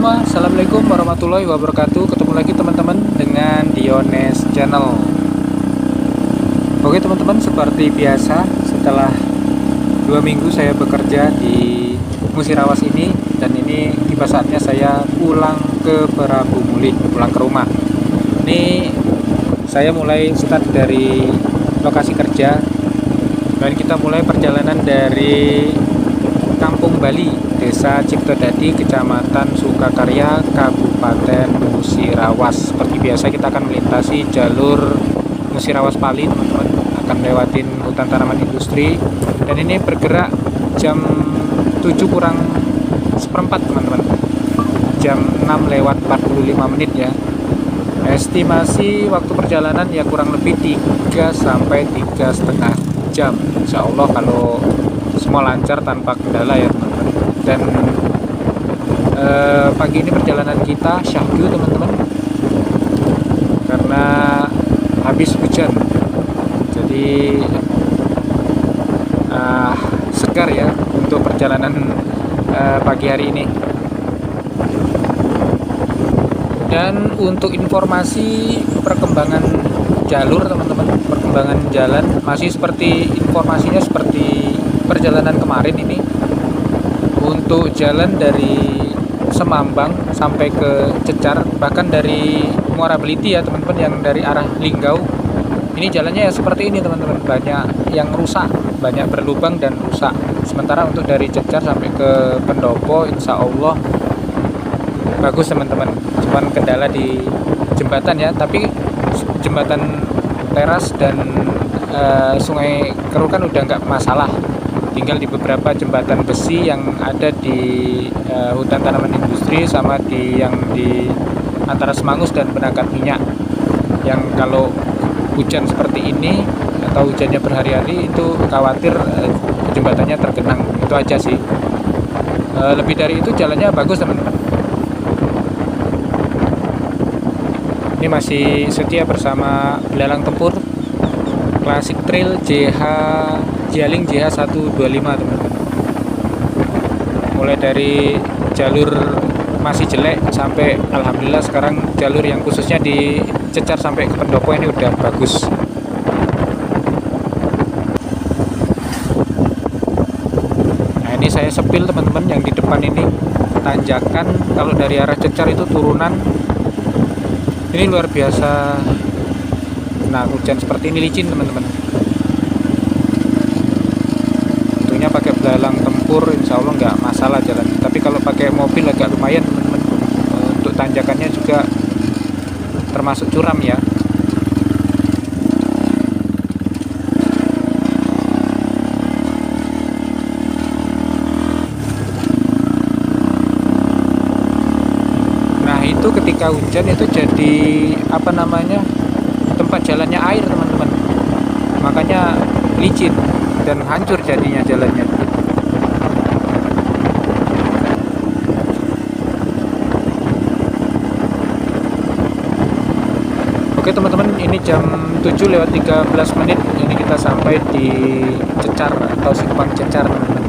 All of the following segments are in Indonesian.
semua, Assalamualaikum warahmatullahi wabarakatuh. Ketemu lagi teman-teman dengan Diones Channel. Oke teman-teman, seperti biasa setelah 2 minggu saya bekerja di Musirawas ini, dan ini tiba saatnya saya pulang ke Prabu Muli, pulang ke rumah. Ini saya mulai start dari lokasi kerja, dan kita mulai perjalanan dari Kampung Bali, Desa Ciptodadi, Kecamatan Sukakarya, Kabupaten Musirawas. Seperti biasa kita akan melintasi jalur Musirawas Pali, teman-teman. Akan lewatin hutan tanaman industri. Dan ini bergerak jam 7 kurang seperempat, teman-teman. Jam 6 lewat 45 menit ya. Estimasi waktu perjalanan ya kurang lebih 3 sampai 3,5 jam. Insya Allah kalau semua lancar tanpa kendala ya teman-teman. Dan pagi ini perjalanan kita syahdu teman-teman, karena habis hujan, jadi segar ya untuk perjalanan pagi hari ini. Dan untuk informasi perkembangan jalur teman-teman, perkembangan jalan masih seperti informasinya seperti perjalanan kemarin ini. Untuk jalan dari Semambang sampai ke Cecar, bahkan dari Muara Beliti ya teman-teman, yang dari arah Linggau, ini jalannya ya seperti ini teman-teman, banyak yang rusak, banyak berlubang dan rusak. Sementara untuk dari Cecar sampai ke Pendopo insya Allah bagus teman-teman, cuman kendala di jembatan ya, tapi jembatan teras dan Sungai Keru kan udah nggak masalah. Tinggal di beberapa jembatan besi yang ada di hutan tanaman industri, sama yang di antara Semangus dan Penangkat Minyak, yang kalau hujan seperti ini atau hujannya berhari-hari itu khawatir jembatannya tergenang. Itu aja sih, lebih dari itu jalannya bagus teman-teman. Ini masih setia bersama Belalang Tempur Classic Trail Jialing JH125 teman-teman. Mulai dari jalur masih jelek sampai alhamdulillah sekarang jalur yang khususnya di Cecar sampai ke Pendopo ini udah bagus. Nah ini saya sepil teman-teman, yang di depan ini tanjakan. Kalau dari arah Cecar itu turunan ini luar biasa. Nah hujan seperti ini licin teman-teman. Tentunya pakai belalang tempur insya Allah nggak masalah jalan. Tapi kalau pakai mobil agak lumayan teman-teman. Untuk tanjakannya juga termasuk curam ya. Nah itu ketika hujan itu jadi apa namanya, tempat jalannya air teman-teman, makanya licin dan hancur jadinya jalannya. Oke teman-teman, ini jam 7 lewat 13 menit, ini kita sampai di Cecar atau Simpang Cecar teman-teman.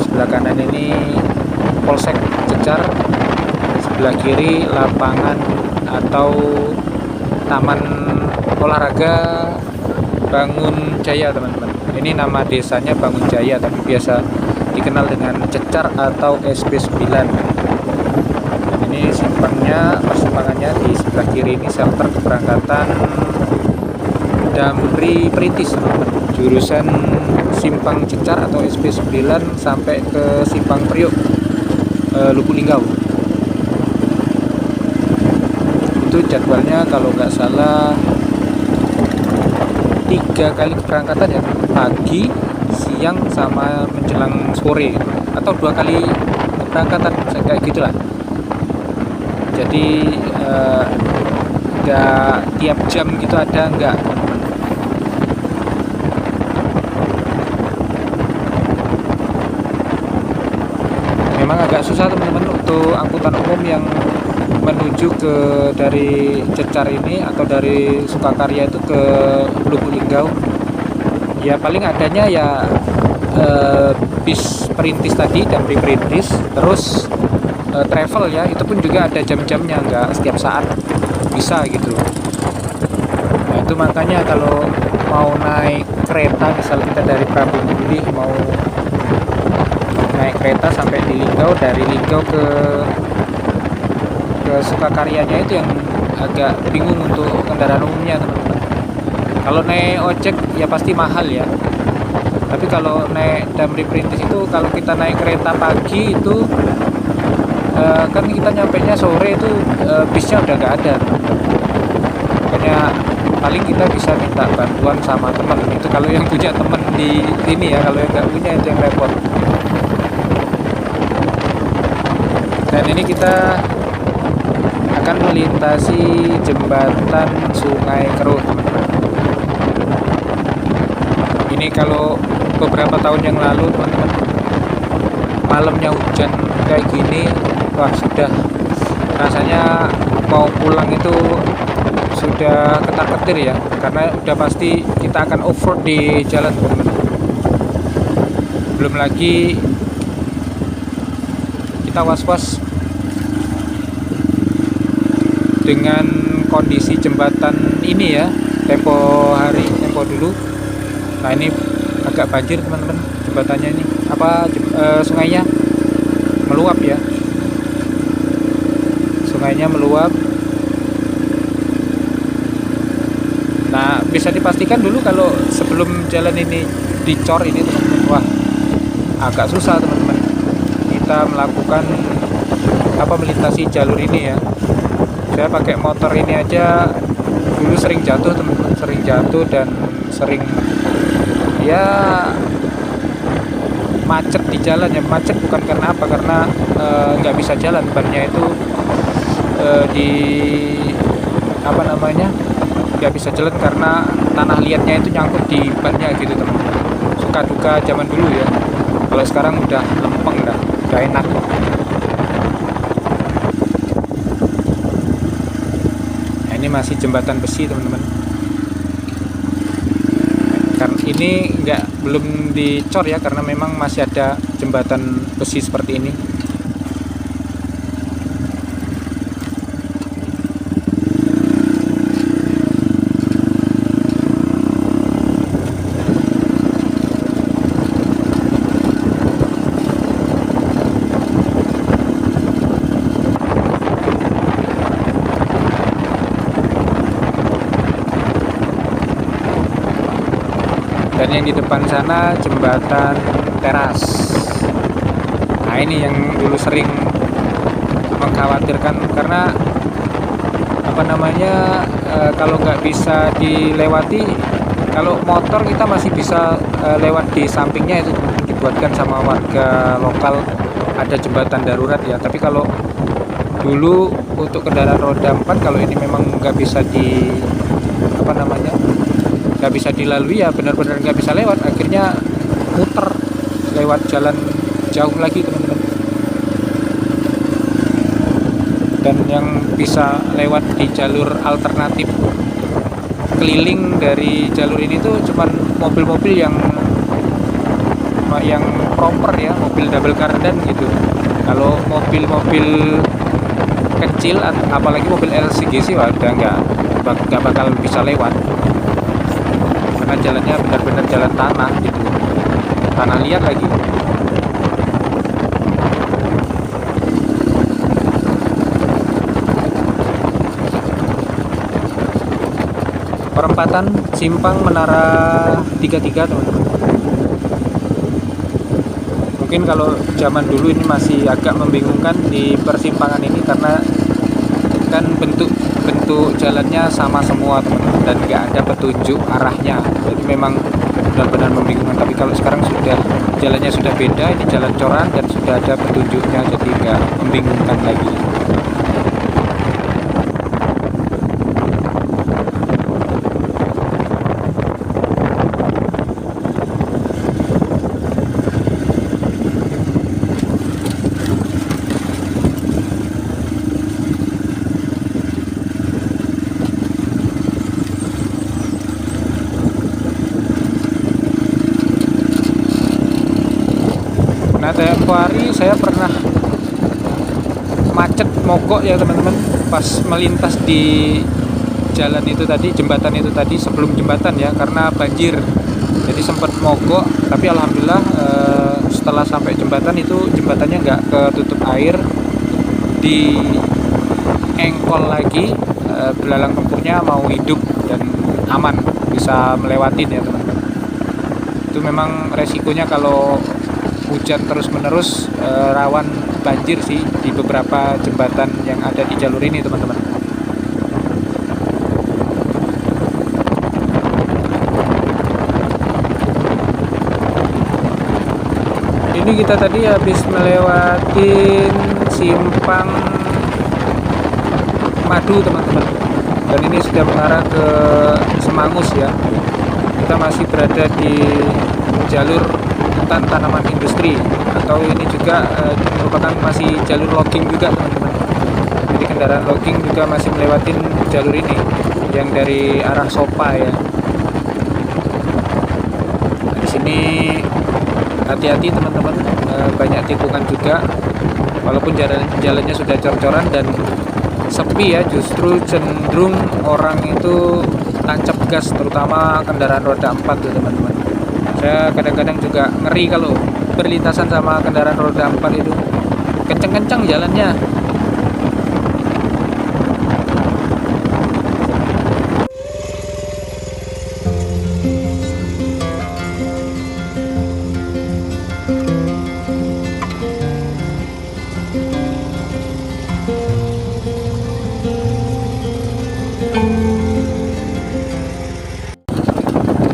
Sebelah kanan ini Polsek Cecar, sebelah kiri lapangan atau Taman Olahraga Bangun Jaya teman-teman. Ini nama desanya Bangun Jaya, tapi biasa dikenal dengan Cecar atau SP9. Dan ini persimpangannya di sebelah kiri ini shelter keberangkatan Damri Perintis teman-teman, jurusan Simpang Cecar atau SP9 sampai ke Simpang Priok Lubuk Linggau. Itu jadwalnya kalau nggak salah 3 kali keberangkatan ya, pagi, siang, sama menjelang sore, atau 2 kali keberangkatan kayak gitulah. Jadi nggak tiap jam gitu ada, nggak teman-teman. Memang agak susah teman-teman untuk angkutan umum yang menuju ke dari Cecar ini atau dari Sukakarya itu ke Lubuk Linggau. Ya paling adanya ya bis perintis tadi, Damri Perintis, terus travel ya, itu pun juga ada jam-jamnya, nggak setiap saat bisa gitu. Nah itu makanya kalau mau naik kereta, misal kita dari Prabu Muli mau naik kereta sampai di Linggau, dari Linggau ke Sukakaryanya, itu yang agak bingung untuk kendaraan umumnya teman-teman. Kalau naik ojek ya pasti mahal ya, tapi kalau naik Damri Perintis itu, kalau kita naik kereta pagi itu kan kita nyampainya sore itu bisnya udah nggak ada. Makanya paling kita bisa minta bantuan sama teman, itu kalau yang punya teman di sini ya, kalau yang nggak punya itu yang repot. Dan ini kita akan melintasi jembatan Sungai Keruh teman-teman. Ini kalau beberapa tahun yang lalu teman-teman, malamnya hujan kayak gini, wah sudah rasanya mau pulang itu sudah ketar-ketir ya, karena udah pasti kita akan off-road di jalan teman-teman. Belum lagi kita was-was dengan kondisi jembatan ini ya, tempo dulu. Nah ini agak banjir teman-teman, jembatannya ini sungainya meluap ya, sungainya meluap. Nah bisa dipastikan dulu kalau sebelum jalan ini dicor ini teman-teman, wah agak susah teman-teman kita melakukan melintasi jalur ini ya. Saya pakai motor ini aja dulu sering jatuh teman-teman, sering jatuh dan sering ya macet di jalan ya. Macet bukan karena apa, karena nggak bisa jalan, bannya itu nggak bisa jalan karena tanah liatnya itu nyangkut di bannya gitu teman-teman. Suka duka zaman dulu ya, kalau sekarang udah lempeng, udah enak. Nah ini masih jembatan besi teman-teman, karena ini belum dicor ya, karena memang masih ada jembatan besi seperti ini. Dan yang di depan sana jembatan teras. Nah ini yang dulu sering mengkhawatirkan, karena kalau nggak bisa dilewati, kalau motor kita masih bisa lewat di sampingnya, itu dibuatkan sama warga lokal, ada jembatan darurat ya. Tapi kalau dulu untuk kendaraan roda 4, kalau ini memang nggak bisa nggak bisa dilalui ya, benar-benar nggak bisa lewat, akhirnya muter lewat jalan jauh lagi teman-teman. Dan yang bisa lewat di jalur alternatif keliling dari jalur ini tuh cuman mobil-mobil yang proper ya, mobil double gardan gitu. Kalau mobil-mobil kecil apalagi mobil LCGC udah nggak bakal bisa lewat, karena jalannya benar-benar jalan tanah gitu, tanah liat lagi. Perempatan simpang Menara 33 teman-teman. Mungkin kalau zaman dulu ini masih agak membingungkan di persimpangan ini, karena kan bentuk jalannya sama semua teman-teman, dan nggak ada petunjuk arahnya, jadi memang benar-benar membingungkan. Tapi kalau sekarang jalannya sudah beda, ini jalan coran dan sudah ada petunjuknya, jadi nggak membingungkan lagi. Nah tempo hari saya pernah macet mogok ya teman-teman pas melintas di jalan itu tadi, jembatan itu tadi, sebelum jembatan ya, karena banjir. Jadi sempat mogok, tapi alhamdulillah setelah sampai jembatan itu jembatannya nggak ketutup air, di engkol lagi, belalang tempurnya mau hidup dan aman, bisa melewatin ya teman-teman. Itu memang resikonya kalau hujan terus-menerus, rawan banjir sih di beberapa jembatan yang ada di jalur ini teman-teman. Ini kita tadi habis melewatin simpang Madu teman-teman, dan ini sudah mengarah ke Semangus ya. Kita masih berada di jalur hutan tanaman industri, atau ini juga merupakan masih jalur logging juga teman-teman. Jadi kendaraan logging juga masih melewatin jalur ini yang dari arah Sopa ya. Nah, di sini hati-hati teman-teman, banyak tikungan juga, walaupun jalannya sudah cor-coran dan sepi ya, justru cenderung orang itu tancap gas, terutama kendaraan roda 4 tuh teman-teman. Saya kadang-kadang juga ngeri kalau berlintasan sama kendaraan roda 4 itu, kenceng-kenceng jalannya.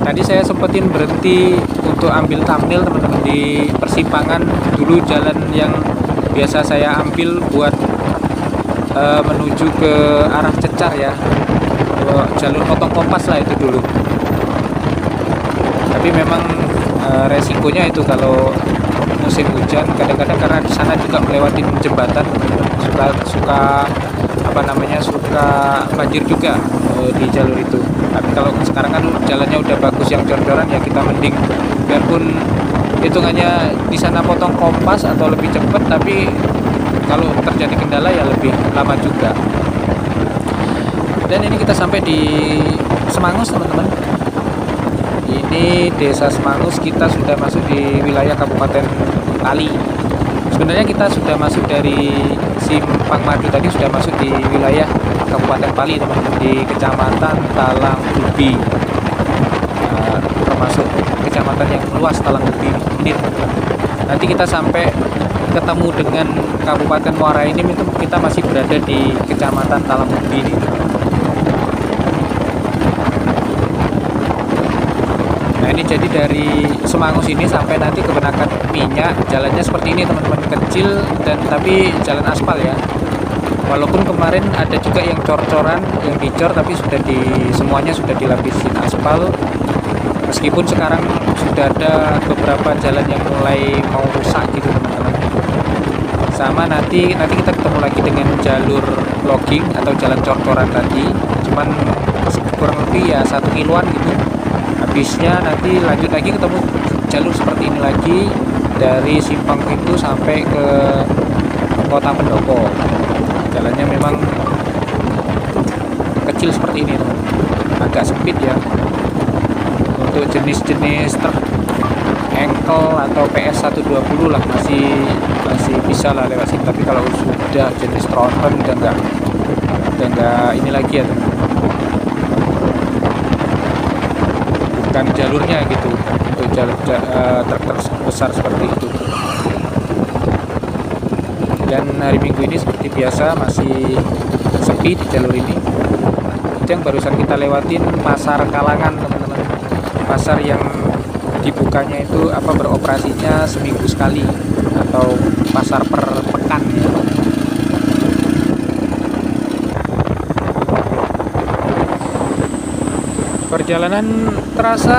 Tadi saya sempetin berhenti untuk ambil thumbnail teman-teman di persimpangan dulu, jalan yang biasa saya ambil buat menuju ke arah Cecar ya, jalur potong kompas lah itu dulu. Tapi memang resikonya itu kalau musim hujan, kadang-kadang karena di sana juga melewati jembatan, suka banjir juga di jalur itu. Tapi kalau sekarang kan jalannya udah bagus yang cor-coran ya, kita mending biarpun hitungannya di sana potong kompas atau lebih cepat, tapi kalau terjadi kendala ya lebih lama juga. Dan ini kita sampai di Semangus teman-teman. Ini desa Semangus, kita sudah masuk di wilayah Kabupaten Pali. Sebenarnya kita sudah masuk dari Simpang Madu tadi, sudah masuk di wilayah Kabupaten Pali teman-teman, di Kecamatan Talang Ubi, termasuk kecamatan yang luas Talang Ubi ini teman-teman. Nanti kita sampai ketemu dengan Kabupaten Muara Enim, itu kita masih berada di Kecamatan Talang Ubi ini. Nah ini jadi dari Semangus ini sampai nanti ke Benakan Minyak, jalannya seperti ini teman-teman, kecil dan tapi jalan aspal ya. Walaupun kemarin ada juga yang cor-coran, yang dicor, tapi semuanya sudah dilapisin aspal. Meskipun sekarang sudah ada beberapa jalan yang mulai mau rusak gitu teman-teman. Sama nanti kita ketemu lagi dengan jalur logging atau jalan cor-coran tadi, cuman kurang lebih ya 1 kiloan gitu. Habisnya nanti lanjut lagi ketemu jalur seperti ini lagi dari Simpang Pintu sampai ke Kota Pendopo. Jalannya memang kecil seperti ini teman, agak sempit ya. Untuk jenis-jenis truk engkel atau PS 120 lah masih bisa lah lewat sini, tapi kalau sudah jenis tronton udah enggak ini lagi ya teman, bukan jalurnya gitu untuk jalur truk besar seperti itu. Dan hari Minggu ini seperti biasa masih sepi di jalur ini. Itu yang barusan kita lewatin Pasar Kalangan teman-teman, pasar yang dibukanya itu beroperasinya seminggu sekali atau pasar per pekan ya. Perjalanan terasa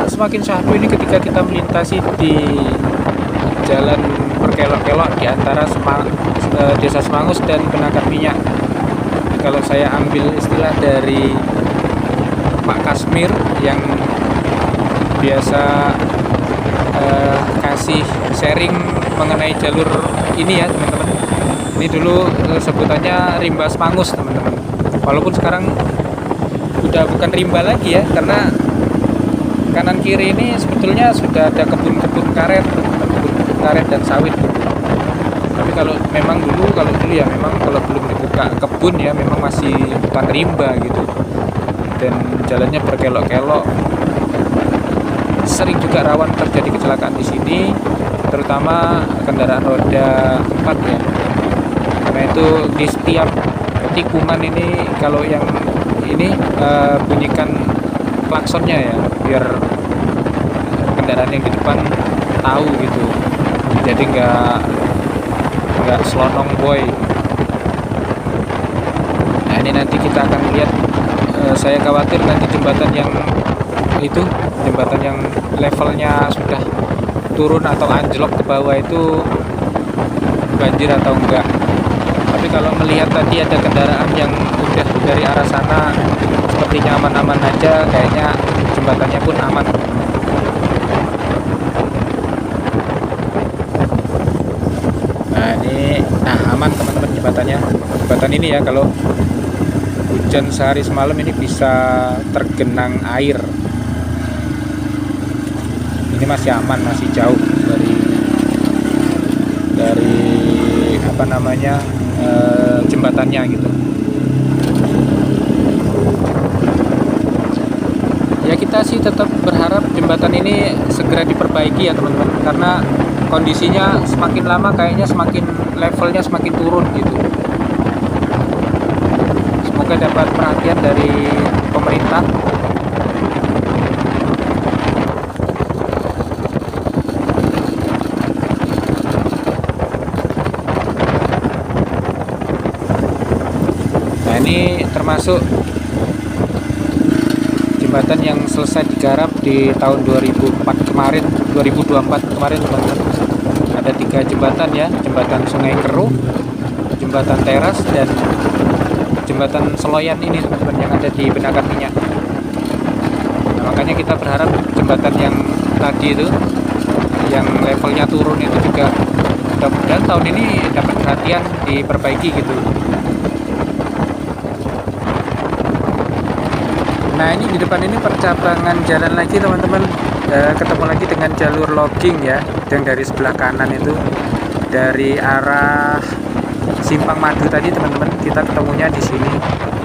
semakin syahdu ini ketika kita melintasi di jalan berkelok-kelok di antara Desa Semangus dan Benakan Minyak. Kalau saya ambil istilah dari Pak Kasmir yang biasa kasih sharing mengenai jalur ini ya teman-teman, Ini dulu sebutannya Rimba Semangus teman-teman. Walaupun sekarang udah bukan rimba lagi ya, karena kanan kiri ini sebetulnya sudah ada kebun-kebun karet, kebun karet dan sawit. Tapi kalau memang kalau dulu ya memang kalau belum dibuka kebun ya memang masih hutan rimba gitu. Dan jalannya berkelok-kelok. Sering juga rawan terjadi kecelakaan di sini, terutama kendaraan roda 4 ya. Karena itu di setiap tikungan ini kalau yang ini bunyikan klaksonnya ya, biar kendaraan yang di depan tahu gitu. Jadi nggak selonong boy. Nah ini nanti kita akan lihat. Saya khawatir nanti jembatan yang levelnya sudah turun atau anjlok ke bawah itu banjir atau enggak. Tapi kalau melihat tadi ada kendaraan yang udah dari arah sana sepertinya aman-aman aja, kayaknya jembatannya pun aman. Nah aman teman-teman jembatannya. Jembatan ini ya kalau hujan sehari semalam ini bisa tergenang air. Ini masih aman, masih jauh dari apa namanya jembatannya gitu. Ya kita sih tetap berharap jembatan ini segera diperbaiki ya teman-teman, karena kondisinya semakin lama kayaknya semakin levelnya semakin turun gitu. Semoga dapat perhatian dari pemerintah. Nah ini termasuk jembatan yang selesai digarap di tahun 2024 kemarin teman-teman. Ada 3 jembatan ya, jembatan Sungai Keruh, jembatan Teras, dan jembatan Seloyan ini teman-teman yang ada di Benakan Minyak. Nah, makanya kita berharap jembatan yang tadi itu yang levelnya turun itu juga mudah-mudahan tahun ini dapat perhatian, diperbaiki gitu. Nah ini di depan ini percabangan jalan lagi teman-teman, ketemu lagi dengan jalur logging ya, yang dari sebelah kanan itu dari arah Simpang Madu tadi teman-teman, kita ketemunya di sini.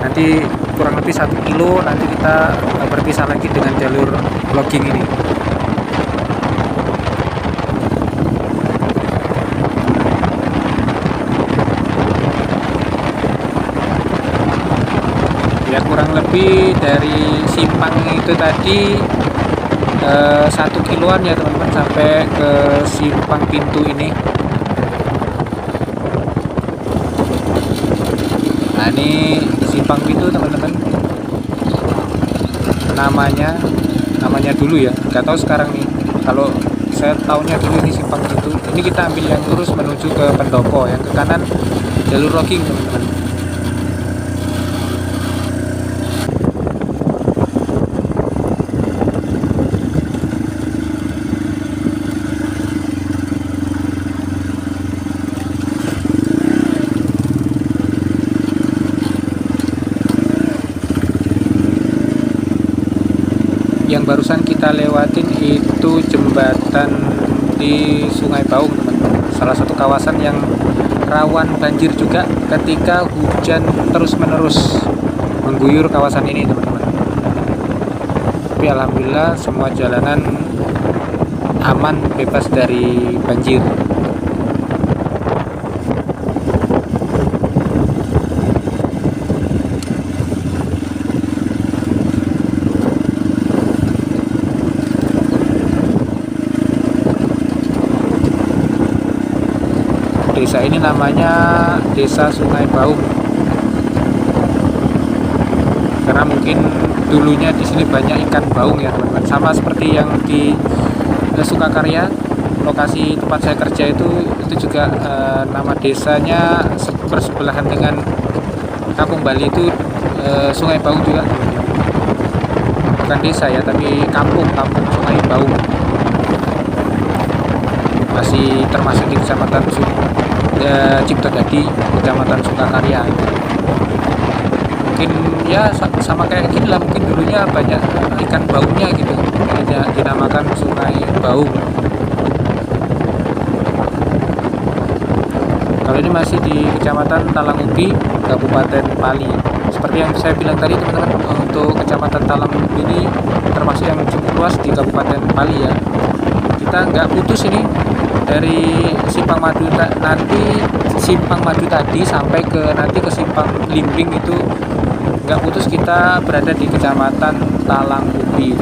Nanti kurang lebih 1 kilo nanti kita berpisah lagi dengan jalur logging ini. Ya kurang lebih dari simpang itu tadi 1 kiloan ya teman-teman sampai ke simpang pintu ini. Nah ini simpang pintu teman-teman, namanya dulu ya, nggak tahu sekarang nih. Kalau saya tahunya dulu ini simpang pintu. Ini kita ambil yang lurus menuju ke pendopo, yang ke kanan jalur logging teman-teman. Yang barusan kita lewatin itu jembatan di Sungai Baung teman-teman, salah satu kawasan yang rawan banjir juga ketika hujan terus-menerus mengguyur kawasan ini teman-teman. Tapi alhamdulillah semua jalanan aman, bebas dari banjir. Desa ini namanya Desa Sungai Baung, karena mungkin dulunya di sini banyak ikan baung ya teman-teman. Sama seperti yang di Sukakarya, lokasi tempat saya kerja itu juga nama desanya bersebelahan dengan Kampung Bali itu Sungai Baung juga teman-teman. Bukan desa ya, tapi kampung Sungai Baung, masih termasuk di Kecamatan Sumur. Ciptodadi, Kecamatan Sukakarya. Mungkin ya sama kayak gini lah, mungkin dulunya banyak ikan baunya gitu, makanya dinamakan Sungai Bau. Kalau ini masih di Kecamatan Talangubi, Kabupaten Pali. Seperti yang saya bilang tadi teman-teman, untuk Kecamatan Talangubi ini termasuk yang cukup luas di Kabupaten Pali ya. Kita nggak putus ini dari Simpang Madu tadi sampai ke nanti ke Simpang Limbing itu nggak putus, kita berada di Kecamatan Talangubi.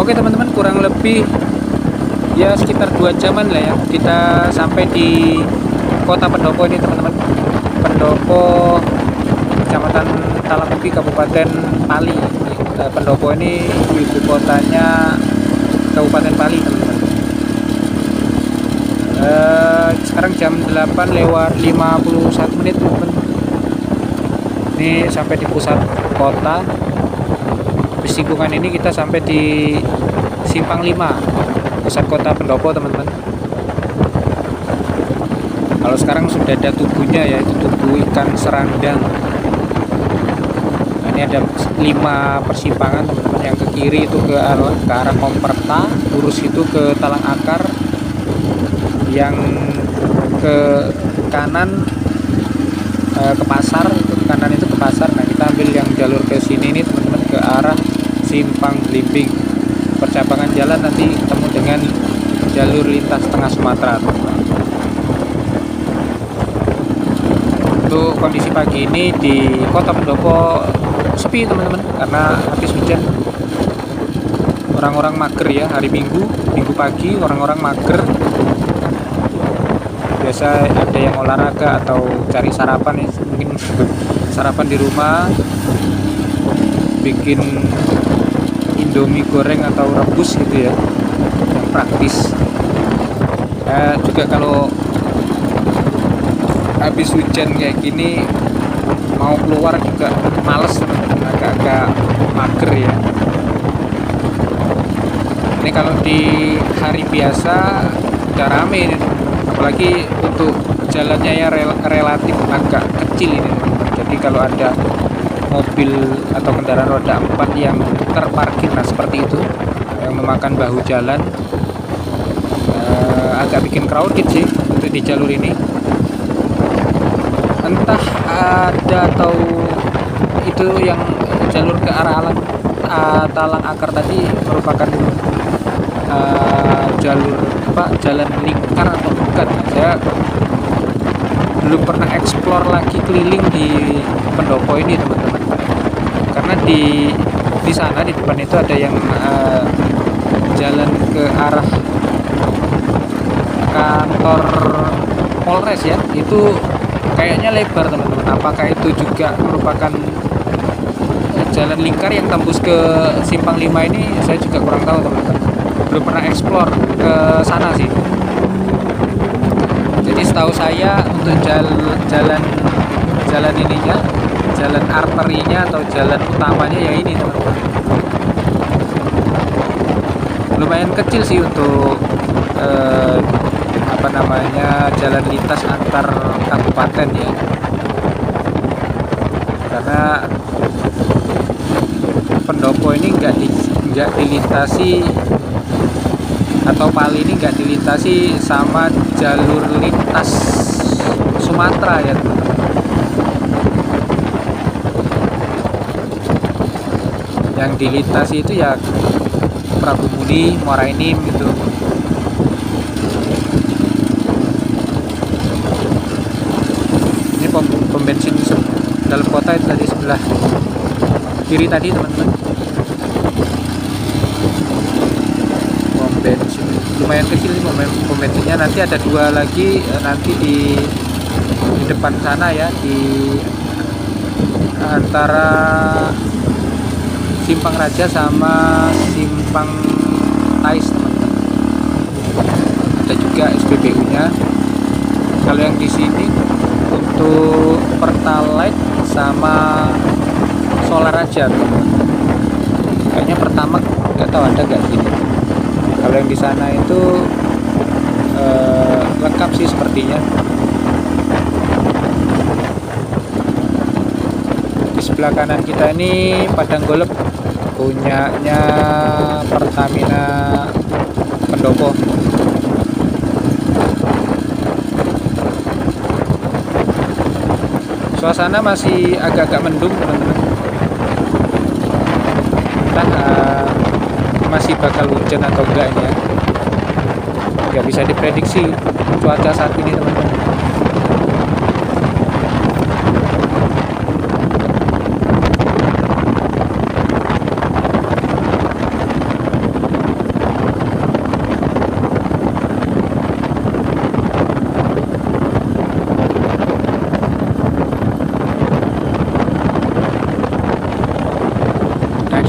Oke teman-teman, kurang lebih ya sekitar 2 jaman lah ya kita sampai di kota Pendopo ini teman-teman. Pendopo, Kecamatan Talangubi, Kabupaten Pali. Pendopo ini ibu kotanya Kabupaten Pali teman-teman. Sekarang jam 8:51 teman-teman. Ini sampai di pusat kota. Lingkungan ini kita sampai di Simpang 5, pusat kota Pendopo teman-teman. Kalau sekarang sudah ada tubuhnya, yaitu tubuh ikan serandang. Nah, ini ada 5 persimpangan teman-teman. Yang ke kiri itu ke arah Komperta, lurus itu ke Talang Akar. Yang ke kanan ke pasar, itu ke kanan itu ke pasar. Nah, kita ambil yang jalur ke sini ini teman-teman, ke arah Simpang Limbing. Percabangan jalan nanti ketemu dengan jalur lintas tengah Sumatera. Untuk kondisi pagi ini di kota Pendopo sepi teman-teman, karena habis hujan. Orang-orang mager ya, hari Minggu pagi orang-orang mager. Biasa ada yang olahraga atau cari sarapan ya, mungkin sarapan di rumah, bikin Indomie goreng atau rebus gitu ya, yang praktis. Juga kalau habis hujan kayak gini mau keluar juga males, agak-agak mager ya. Ini kalau di hari biasa udah rame ini, apalagi untuk jalannya ya relatif agak kecil ini. Jadi kalau ada mobil atau kendaraan roda 4 yang terparkir, nah seperti itu, yang memakan bahu jalan, agak bikin crowded sih untuk di jalur ini. Entah ada atau itu yang jalur ke arah Talang Akar tadi merupakan jalur jalan lingkar atau bukan. Saya belum pernah eksplor lagi keliling di Pendopo ini teman-teman, karena di sana di depan itu ada yang jalan ke arah kantor Polres ya, itu kayaknya lebar teman-teman. Apakah itu juga merupakan jalan lingkar yang tembus ke Simpang 5 ini, saya juga kurang tahu teman-teman, belum pernah eksplor ke sana sih. Jadi setahu saya untuk jalan ininya, jalan arterinya atau jalan utamanya ya ini teman-teman. Lumayan kecil sih untuk jalan lintas antar kabupaten ya, karena Pendopo ini nggak dilintasi, atau Pali ini nggak dilintasi sama jalur lintas Sumatera ya teman-teman. Yang dilintasi itu ya Prabu Muni, Muara Enim gitu. Ini pom bensin dalam kota itu tadi sebelah kiri tadi teman-teman. Pom bensin lumayan kecil nih pom bensinnya. Nanti ada 2 lagi nanti di depan sana ya, di antara Simpang Raja sama Simpang Tais teman-teman. ada juga SPBU-nya. Kalau yang di sini untuk Pertalite sama solar aja tuh. Kayaknya pertama nggak tahu ada nggak sini. Kalau yang di sana itu lengkap sih sepertinya. Di sebelah kanan kita ini padang golep punyanya Pertamina Pendopo. Suasana masih agak-agak mendung teman-teman. Entah masih bakal hujan atau enggak ini ya. Nggak bisa diprediksi cuaca saat ini teman-teman.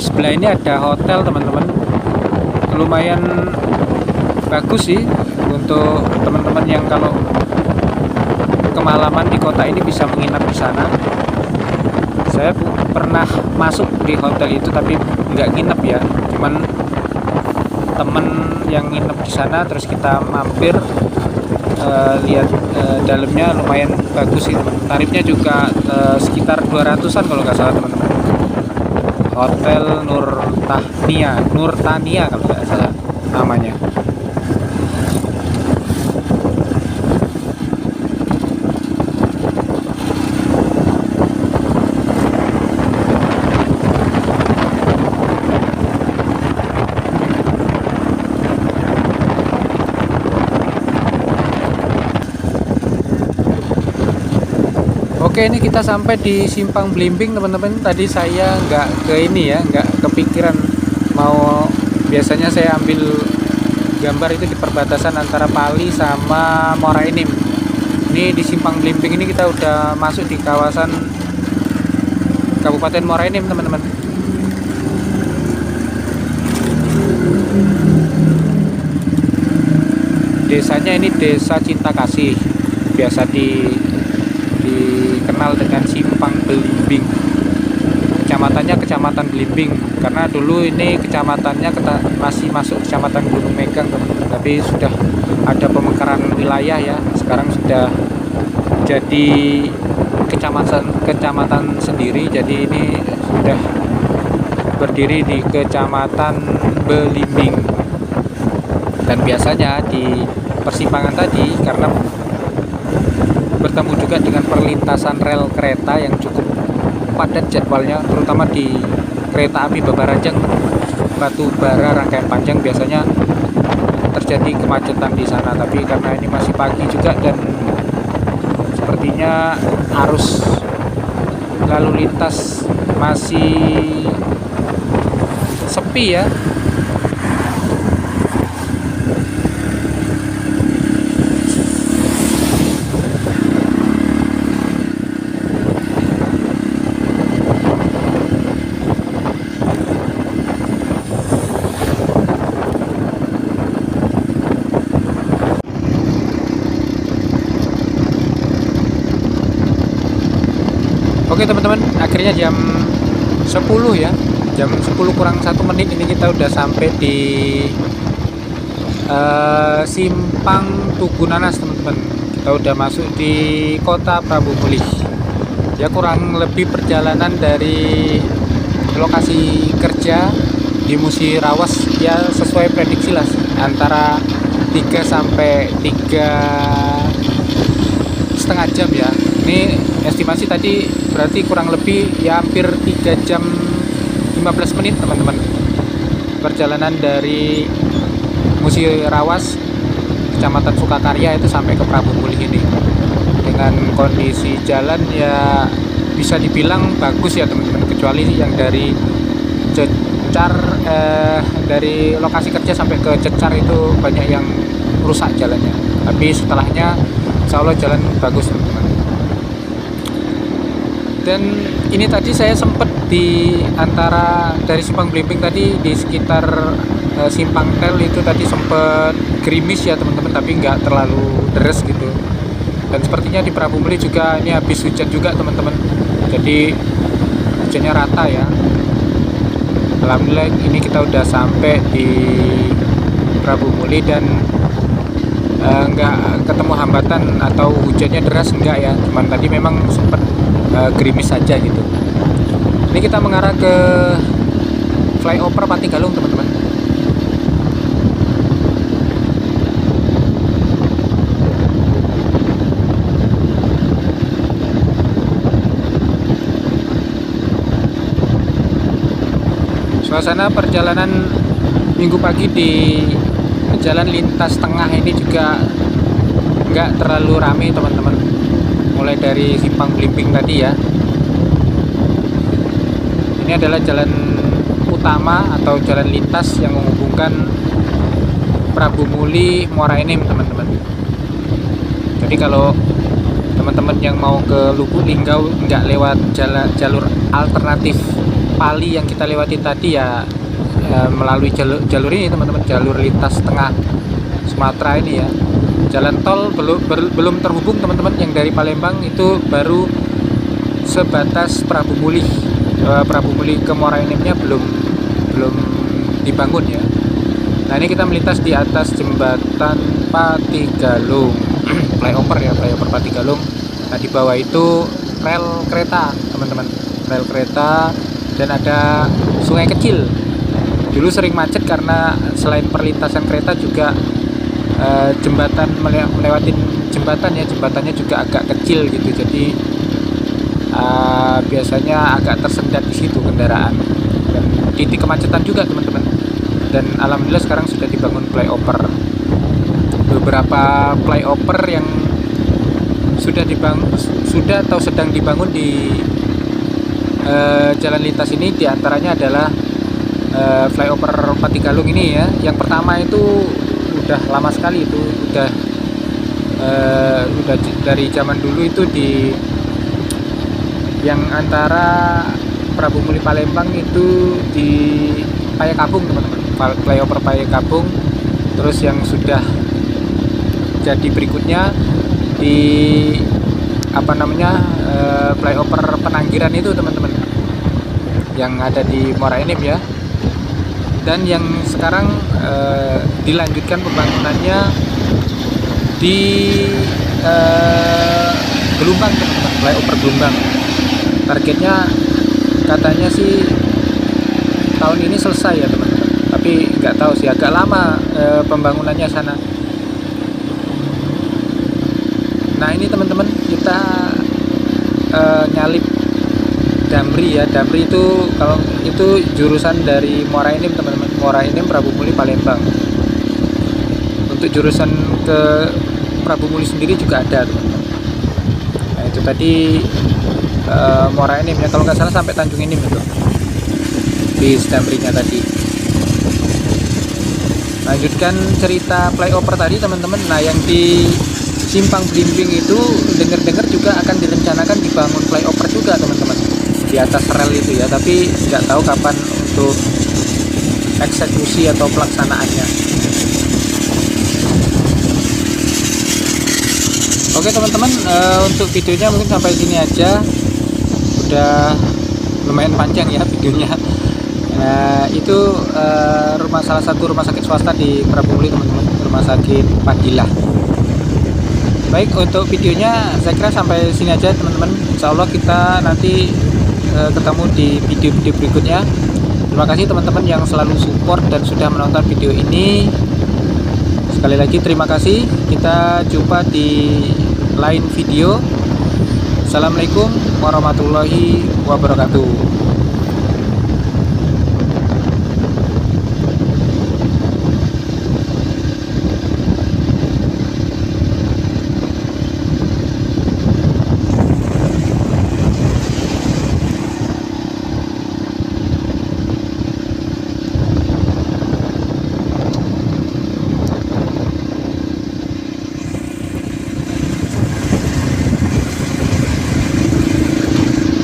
Sebelah ini ada hotel teman-teman, lumayan bagus sih untuk teman-teman yang kalau kemalaman di kota ini bisa menginap di sana. Saya pernah masuk di hotel itu tapi nggak nginep ya, cuman temen yang nginep di sana terus kita mampir lihat dalamnya lumayan bagus sih teman. Tarifnya juga sekitar 200-an kalau nggak salah teman-teman. Hotel Nur Tania kalau nggak salah namanya. Oke, ini kita sampai di Simpang Blimbing teman-teman. Tadi saya nggak ke ini ya, nggak kepikiran mau. Biasanya saya ambil gambar itu di perbatasan antara Pali sama Muara Enim. Ini di Simpang Blimbing ini kita udah masuk di kawasan Kabupaten Muara Enim teman-teman. Desanya ini Desa Cinta Kasih, biasa dikenal dengan Simpang Blimbing. Kecamatannya Kecamatan Blimbing karena dulu ini kecamatannya masih masuk Kecamatan Gunung Megang teman-teman, tapi sudah ada pemekaran wilayah ya. Sekarang sudah jadi kecamatan sendiri, jadi ini sudah berdiri di Kecamatan Blimbing. Dan biasanya di persimpangan tadi karena bertemu juga dengan perlintasan rel kereta yang cukup padat jadwalnya, terutama di kereta api Babarajang Batu Bara rangkaian panjang, biasanya terjadi kemacetan di sana. Tapi karena ini masih pagi juga dan sepertinya arus lalu lintas masih sepi ya. Oke teman-teman, akhirnya jam 10 ya, jam 10 kurang 1 menit ini kita udah sampai di Simpang Tugu Nanas teman-teman. Kita udah masuk di kota Prabu Mulih ya. Kurang lebih perjalanan dari lokasi kerja di Musirawas ya, sesuai prediksi lah antara 3 sampai 3,5 jam ya. Ini estimasi tadi berarti kurang lebih ya hampir 3 jam 15 menit teman-teman. Perjalanan dari Musirawas Kecamatan Sukakarya itu sampai ke Prabu Mulih ini. Dengan kondisi jalan ya bisa dibilang bagus ya teman-teman, kecuali yang dari Cecar dari lokasi kerja sampai ke Cecar itu banyak yang rusak jalannya. Tapi setelahnya insya Allah jalan bagus teman-teman. Dan ini tadi saya sempat di antara dari Simpang Blimbing tadi di sekitar simpang tel itu tadi sempat gerimis ya teman-teman, tapi nggak terlalu deres gitu. Dan sepertinya di Prabu Muli juga ini habis hujan juga teman-teman, jadi hujannya rata ya. Alhamdulillah ini kita udah sampai di Prabu Muli dan nggak ketemu hambatan atau hujannya deras, enggak ya, cuman tadi memang sempat gerimis saja gitu. Ini kita mengarah ke flyover Patigalung teman-teman. Suasana perjalanan minggu pagi di jalan lintas tengah ini juga nggak terlalu ramai teman-teman, mulai dari simpang Blimbing tadi ya. Ini adalah jalan utama atau jalan lintas yang menghubungkan Prabu Muli Muara Enim teman-teman. Jadi kalau teman-teman yang mau ke Lubuk Linggau nggak lewat jalur alternatif Pali yang kita lewati tadi ya, melalui jalur ini teman-teman, jalur lintas tengah Sumatera ini ya. Jalan tol belum terhubung teman-teman, yang dari Palembang itu baru sebatas Prabu Muli. Prabu Muli ke Muara Enimnya belum dibangun ya. Nah ini kita melintas di atas jembatan Patigalung flyover ya, flyover Patigalung. Nah di bawah itu rel kereta teman-teman, rel kereta, dan ada sungai kecil. Dulu sering macet karena selain perlintasan kereta juga jembatan melewati jembatan ya, jembatannya juga agak kecil gitu, jadi biasanya agak tersendat di situ kendaraan dan titik kemacetan juga teman-teman. Dan alhamdulillah sekarang sudah dibangun flyover, beberapa flyover yang sudah atau sedang dibangun di jalan lintas ini, diantaranya adalah flyover Patigalung ini ya. Yang pertama itu udah lama sekali, itu udah dari zaman dulu itu di yang antara Prabu Muli Palembang itu di Payakabung teman-teman, flyover Payakabung. Terus yang sudah jadi berikutnya di flyover Penanggiran itu teman-teman, yang ada di Muara Enim ya. Dan yang sekarang dilanjutkan pembangunannya di Gelumbang teman-teman, flyover Gelumbang. Targetnya katanya sih tahun ini selesai ya teman-teman, tapi nggak tahu sih, agak lama pembangunannya sana. Nah ini teman-teman, kita nyalip Damri ya. Damri itu kalau itu jurusan dari Muara Enim teman-teman, Muara Enim Prabu Muli Palembang. Untuk jurusan ke Prabu Muli sendiri juga ada teman-teman. Nah itu tadi Muara Enim ya, kalau nggak salah sampai Tanjung Enim itu di Damrinya tadi. Lanjutkan cerita flyover tadi teman-teman. Nah yang di Simpang Blimbing itu dengar-dengar juga akan direncanakan dibangun flyover juga teman-teman, di atas rel itu ya, tapi nggak tahu kapan untuk eksekusi atau pelaksanaannya. Oke teman-teman, untuk videonya mungkin sampai sini aja, udah lumayan panjang ya videonya. Itu salah satu rumah sakit swasta di Prabu Muli teman-teman, Rumah Sakit Fadilah. Baik, untuk videonya saya kira sampai sini aja teman-teman. Insya Allah kita nanti ketemu di video-video berikutnya. Terima kasih teman-teman yang selalu support dan sudah menonton video ini. Sekali lagi terima kasih. Kita jumpa di lain video. Assalamualaikum warahmatullahi wabarakatuh.